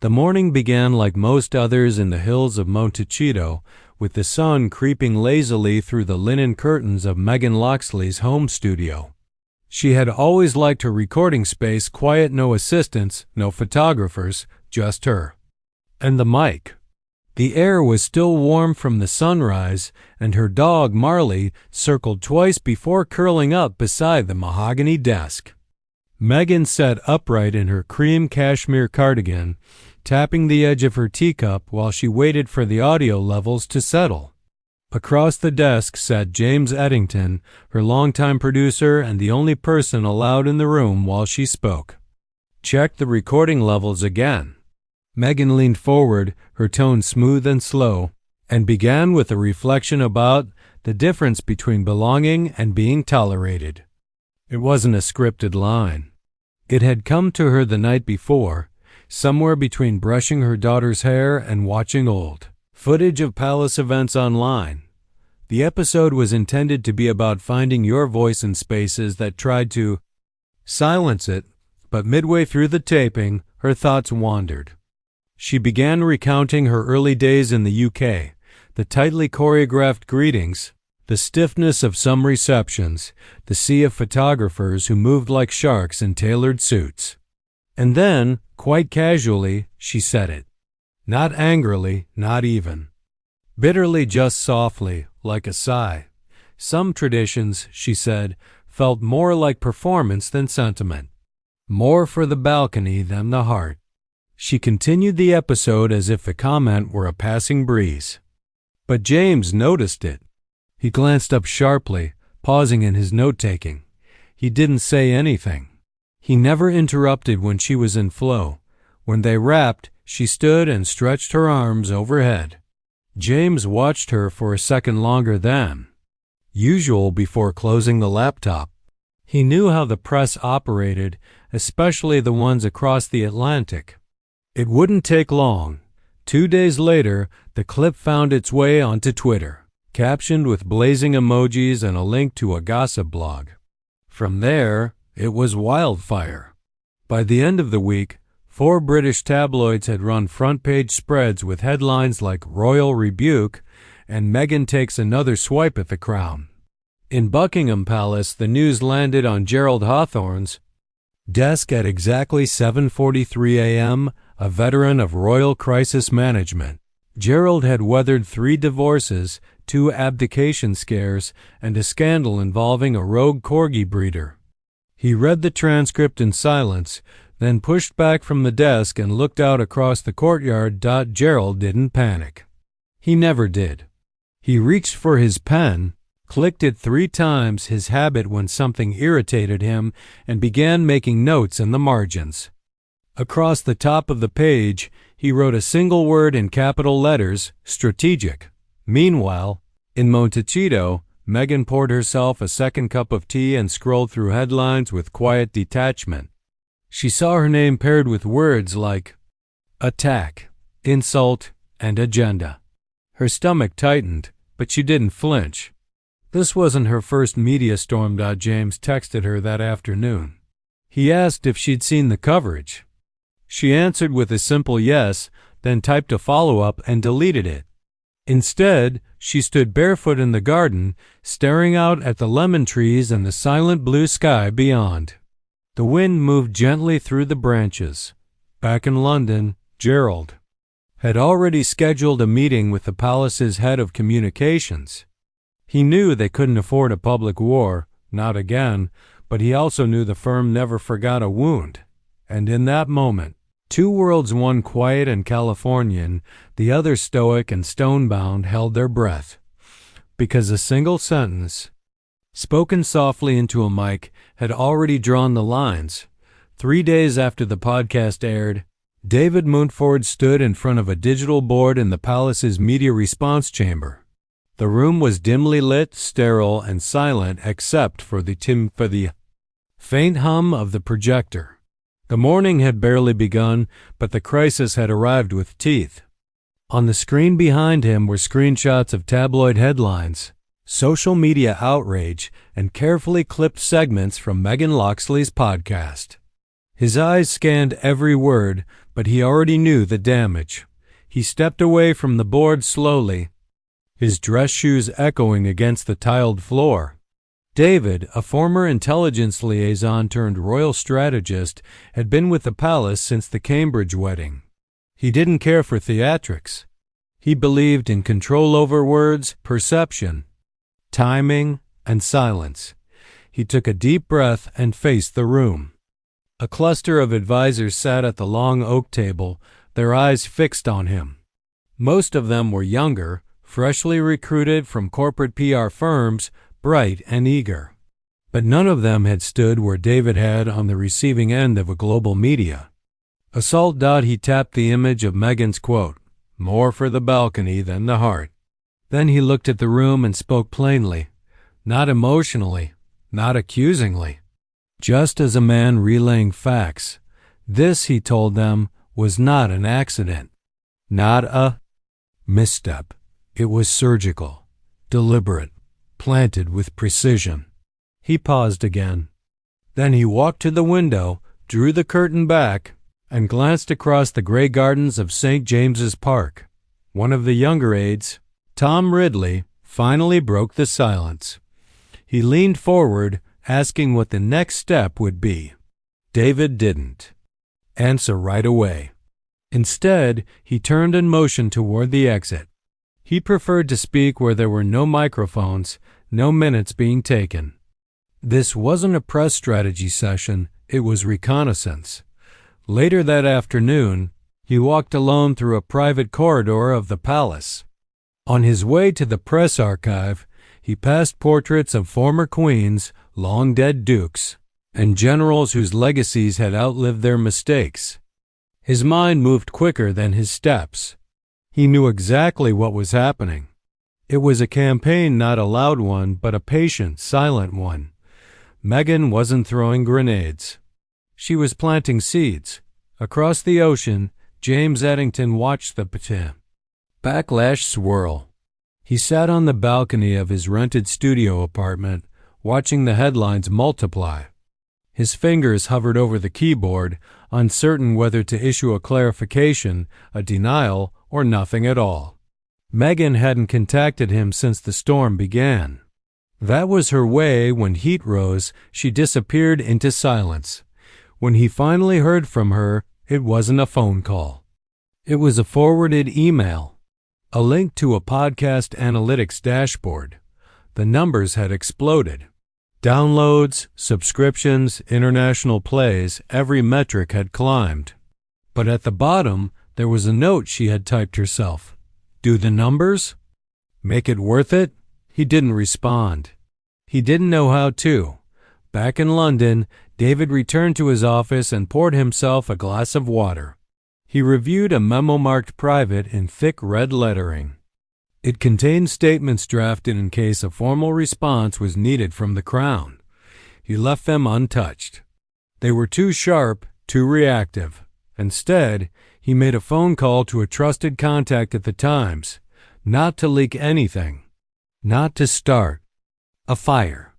The morning began like most others in the hills of Montecito, with the sun creeping lazily through the linen curtains of Meghan Markle's home studio. She had always liked her recording space quiet, no assistants, no photographers, just her and the mic. The air was still warm from the sunrise, and her dog Marley circled twice before curling up beside the mahogany desk. Meghan sat upright in her cream cashmere cardigan, tapping the edge of her teacup while she waited for the audio levels to settle. Across the desk sat James Eddington, her longtime producer and the only person allowed in the room while she spoke. "Check the recording levels again." Meghan leaned forward, her tone smooth and slow, and began with a reflection about the difference between belonging and being tolerated. It wasn't a scripted line. It had come to her the night before, somewhere between brushing her daughter's hair and watching old footage of palace events online. The episode was intended to be about finding your voice in spaces that tried to silence it, but midway through the taping, her thoughts wandered. She began recounting her early days in the UK, the tightly choreographed greetings, the stiffness of some receptions, the sea of photographers who moved like sharks in tailored suits. And then, quite casually, she said it. Not angrily, not even. Bitterly, just softly, like a sigh. Some traditions, she said, felt more like performance than sentiment. More for the balcony than the heart. She continued the episode as if the comment were a passing breeze. But James noticed it. He glanced up sharply, pausing in his note-taking. He didn't say anything. He never interrupted when she was in flow. When they wrapped, she stood and stretched her arms overhead. James watched her for a second longer than usual before closing the laptop. He knew how the press operated, especially the ones across the Atlantic. It wouldn't take long. 2 days later, the clip found its way onto Twitter, captioned with blazing emojis and a link to a gossip blog. From there, it was wildfire. By the end of the week, 4 British tabloids had run front-page spreads with headlines like "Royal Rebuke" and "Meghan takes another swipe at the crown." In Buckingham Palace, the news landed on Gerald Hawthorne's desk at exactly 7:43 a.m., a veteran of royal crisis management. Gerald had weathered 3 divorces, 2 abdication scares, and a scandal involving a rogue corgi breeder. He read the transcript in silence, then pushed back from the desk and looked out across the courtyard. Gerald didn't panic. He never did. He reached for his pen, clicked it 3 times, his habit when something irritated him, and began making notes in the margins. Across the top of the page, he wrote a single word in capital letters, strategic. Meanwhile, in Montecito, Meghan poured herself a second cup of tea and scrolled through headlines with quiet detachment. She saw her name paired with words like attack, insult, and agenda. Her stomach tightened, but she didn't flinch. This wasn't her first media storm. James texted her that afternoon. He asked if she'd seen the coverage. She answered with a simple yes, then typed a follow-up and deleted it. Instead, she stood barefoot in the garden, staring out at the lemon trees and the silent blue sky beyond. The wind moved gently through the branches. Back in London, Gerald had already scheduled a meeting with the palace's head of communications. He knew they couldn't afford a public war, not again, but he also knew the firm never forgot a wound. And in that moment, 2 worlds, one quiet and Californian, the other stoic and stone-bound, held their breath. Because a single sentence, spoken softly into a mic, had already drawn the lines. 3 days after the podcast aired, David Mountford stood in front of a digital board in the palace's media response chamber. The room was dimly lit, sterile, and silent except for the faint hum of the projector. The morning had barely begun, but the crisis had arrived with teeth. On the screen behind him were screenshots of tabloid headlines, social media outrage, and carefully clipped segments from Meghan Markle's podcast. His eyes scanned every word, but he already knew the damage. He stepped away from the board slowly, his dress shoes echoing against the tiled floor. David, a former intelligence liaison turned royal strategist, had been with the palace since the Cambridge wedding. He didn't care for theatrics. He believed in control over words, perception, timing, and silence. He took a deep breath and faced the room. A cluster of advisors sat at the long oak table, their eyes fixed on him. Most of them were younger, freshly recruited from corporate PR firms, bright and eager. But none of them had stood where David had on the receiving end of a global media. A salt dot he tapped the image of Meghan's quote, "More for the balcony than the heart." Then he looked at the room and spoke plainly, not emotionally, not accusingly, just as a man relaying facts. This, he told them, was not an accident, not a misstep. It was surgical, deliberate, planted with precision. He paused again. Then he walked to the window, drew the curtain back, and glanced across the gray gardens of St. James's Park. One of the younger aides, Tom Ridley, finally broke the silence. He leaned forward, asking what the next step would be. David didn't answer right away. Instead, he turned and motioned toward the exit. He preferred to speak where there were no microphones, no minutes being taken. This wasn't a press strategy session, it was reconnaissance. Later that afternoon, he walked alone through a private corridor of the palace. On his way to the press archive, he passed portraits of former queens, long-dead dukes, and generals whose legacies had outlived their mistakes. His mind moved quicker than his steps. He knew exactly what was happening. It was a campaign, not a loud one, but a patient, silent one. Meghan wasn't throwing grenades. She was planting seeds. Across the ocean, James Eddington watched the backlash swirl. He sat on the balcony of his rented studio apartment, watching the headlines multiply. His fingers hovered over the keyboard, uncertain whether to issue a clarification, a denial, or nothing at all. Meghan hadn't contacted him since the storm began. That was her way. When heat rose, she disappeared into silence. When he finally heard from her, it wasn't a phone call. It was a forwarded email, a link to a podcast analytics dashboard. The numbers had exploded. Downloads, subscriptions, international plays, every metric had climbed. But at the bottom, there was a note she had typed herself. Do the numbers make it worth it? He didn't respond. He didn't know how to. Back in London, David returned to his office and poured himself a glass of water. He reviewed a memo marked private in thick red lettering. It contained statements drafted in case a formal response was needed from the Crown. He left them untouched. They were too sharp, too reactive. Instead, he made a phone call to a trusted contact at the Times, not to leak anything, not to start a fire,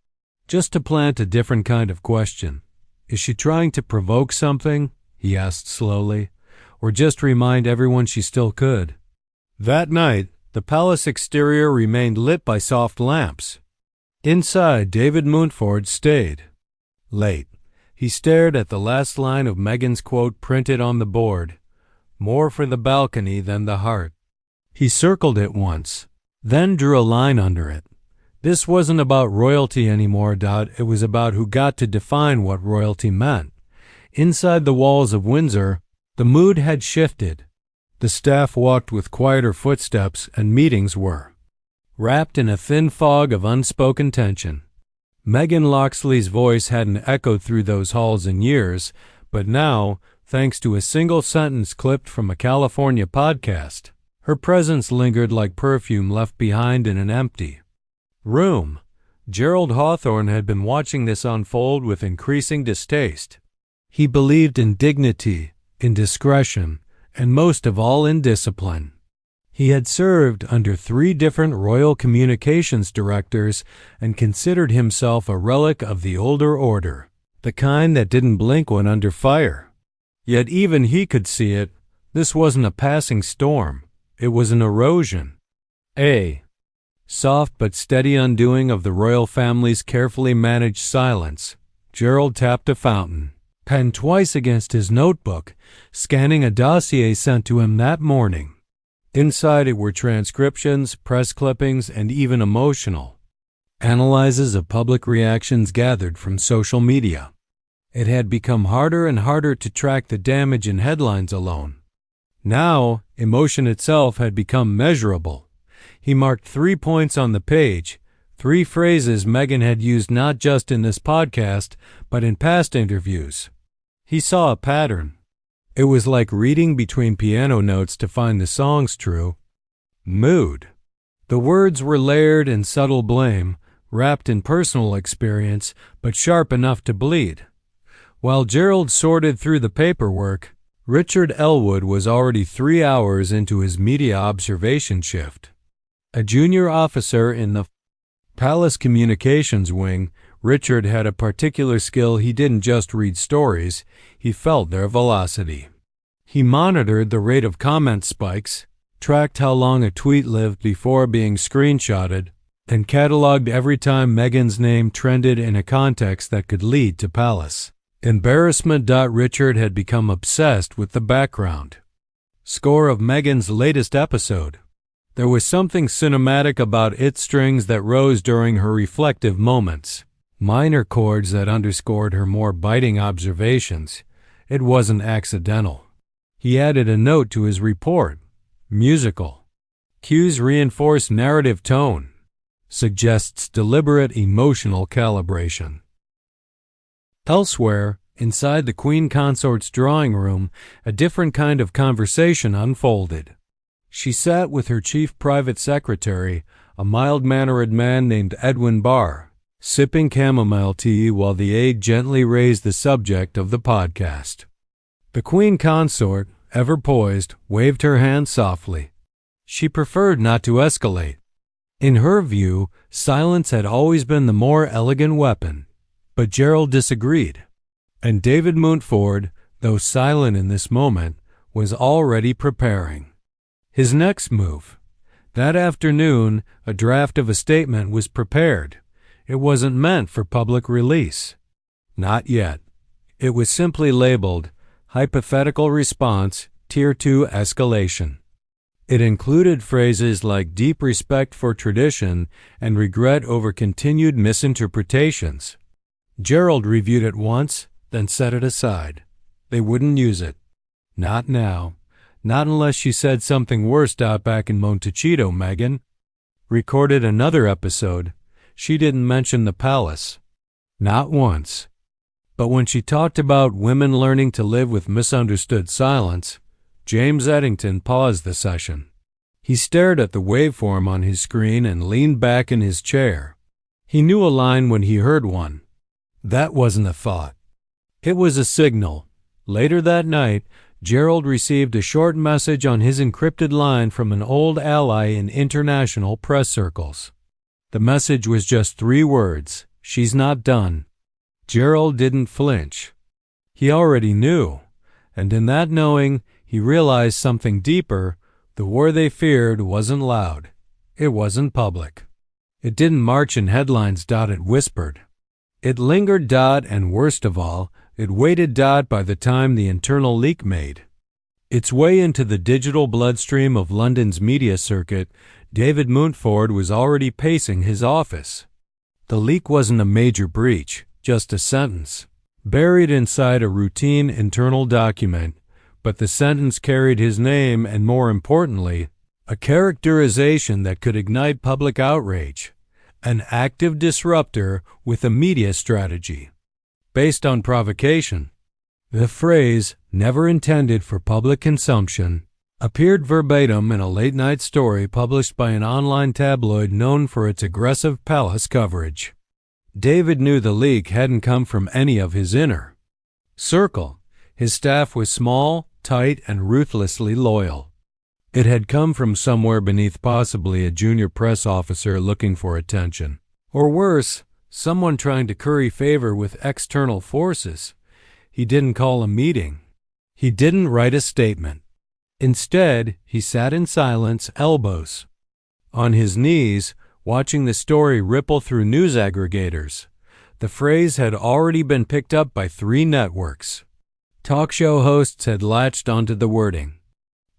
just to plant a different kind of question. Is she trying to provoke something? He asked slowly, or just remind everyone she still could. That night, the palace exterior remained lit by soft lamps. Inside, David Mountford stayed. Late, he stared at the last line of Meghan's quote printed on the board. More for the balcony than the heart. He circled it once, then drew a line under it. This wasn't about royalty anymore, it was about who got to define what royalty meant. Inside the walls of Windsor, the mood had shifted. The staff walked with quieter footsteps, and meetings were wrapped in a thin fog of unspoken tension. Meghan Loxley's voice hadn't echoed through those halls in years, but now, thanks to a single sentence clipped from a California podcast, her presence lingered like perfume left behind in an empty room. Gerald Hawthorne had been watching this unfold with increasing distaste. He believed in dignity, in discretion, and most of all in discipline. He had served under 3 different royal communications directors and considered himself a relic of the older order, the kind that didn't blink when under fire. Yet even he could see it. This wasn't a passing storm. It was an erosion. A soft but steady undoing of the royal family's carefully managed silence. Gerald tapped a fountain pen twice against his notebook, scanning a dossier sent to him that morning. Inside it were transcriptions, press clippings, and even emotional analyses of public reactions gathered from social media. It had become harder and harder to track the damage in headlines alone. Now, emotion itself had become measurable. He marked 3 points on the page, 3 phrases Meghan had used not just in this podcast, but in past interviews. He saw a pattern. It was like reading between piano notes to find the song's true mood. The words were layered in subtle blame, wrapped in personal experience, but sharp enough to bleed. While Gerald sorted through the paperwork, Richard Elwood was already 3 hours into his media observation shift. A junior officer in the Palace Communications Wing, Richard had a particular skill. He didn't just read stories, he felt their velocity. He monitored the rate of comment spikes, tracked how long a tweet lived before being screenshotted, and cataloged every time Meghan's name trended in a context that could lead to Palace embarrassment. Richard had become obsessed with the background score of Meghan's latest episode. There was something cinematic about its strings that rose during her reflective moments, minor chords that underscored her more biting observations. It wasn't accidental. He added a note to his report. Musical cues reinforce narrative tone, suggests deliberate emotional calibration. Elsewhere, inside the Queen Consort's drawing room, a different kind of conversation unfolded. She sat with her chief private secretary, a mild-mannered man named Edwin Barr, sipping chamomile tea while the aide gently raised the subject of the podcast. The Queen Consort, ever poised, waved her hand softly. She preferred not to escalate. In her view, silence had always been the more elegant weapon. But Gerald disagreed, and David Mountford, though silent in this moment, was already preparing his next move. That afternoon, a draft of a statement was prepared. It wasn't meant for public release. Not yet. It was simply labeled Hypothetical Response, Tier 2 Escalation. It included phrases like deep respect for tradition and regret over continued misinterpretations. Gerald reviewed it once, then set it aside. They wouldn't use it. Not now. Not unless she said something worse. Back in Montecito, Meghan recorded another episode. She didn't mention the palace. Not once. But when she talked about women learning to live with misunderstood silence, James Eddington paused the session. He stared at the waveform on his screen and leaned back in his chair. He knew a line when he heard one. That wasn't a thought. It was a signal. Later that night, Gerald received a short message on his encrypted line from an old ally in international press circles. The message was just 3 words, "She's not done." Gerald didn't flinch. He already knew, and in that knowing, he realized something deeper. The war they feared wasn't loud. It wasn't public. It didn't march in headlines. It whispered. It lingered. And worst of all, it waited. By the time the internal leak made its way into the digital bloodstream of London's media circuit, David Mountford was already pacing his office. The leak wasn't a major breach, just a sentence, buried inside a routine internal document, but the sentence carried his name and, more importantly, a characterization that could ignite public outrage. An active disruptor with a media strategy based on provocation. The phrase, never intended for public consumption, appeared verbatim in a late-night story published by an online tabloid known for its aggressive palace coverage. David knew the leak hadn't come from any of his inner circle. His staff was small, tight, and ruthlessly loyal. It had come from somewhere beneath, possibly a junior press officer looking for attention. Or worse, someone trying to curry favor with external forces. He didn't call a meeting. He didn't write a statement. Instead, he sat in silence, elbows on his knees, watching the story ripple through news aggregators. The phrase had already been picked up by 3 networks. Talk show hosts had latched onto the wording.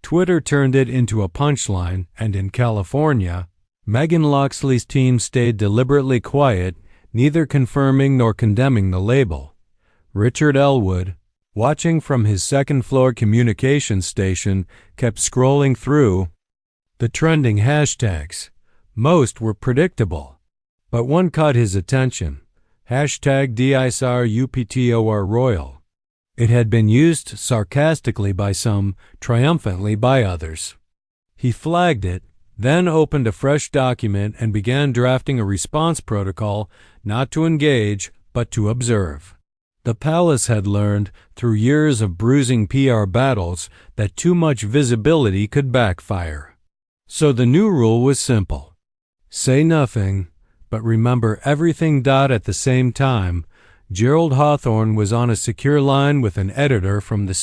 Twitter turned it into a punchline, and in California, Meghan Markle's team stayed deliberately quiet, neither confirming nor condemning the label. Richard Elwood, watching from his second-floor communications station, kept scrolling through the trending hashtags. Most were predictable, but one caught his attention. #DISRUPTOR Royal. It had been used sarcastically by some, triumphantly by others. He flagged it, then opened a fresh document and began drafting a response protocol, not to engage, but to observe. The palace had learned, through years of bruising PR battles, that too much visibility could backfire. So the new rule was simple. Say nothing, but remember everything. At the same time, Gerald Hawthorne was on a secure line with an editor from the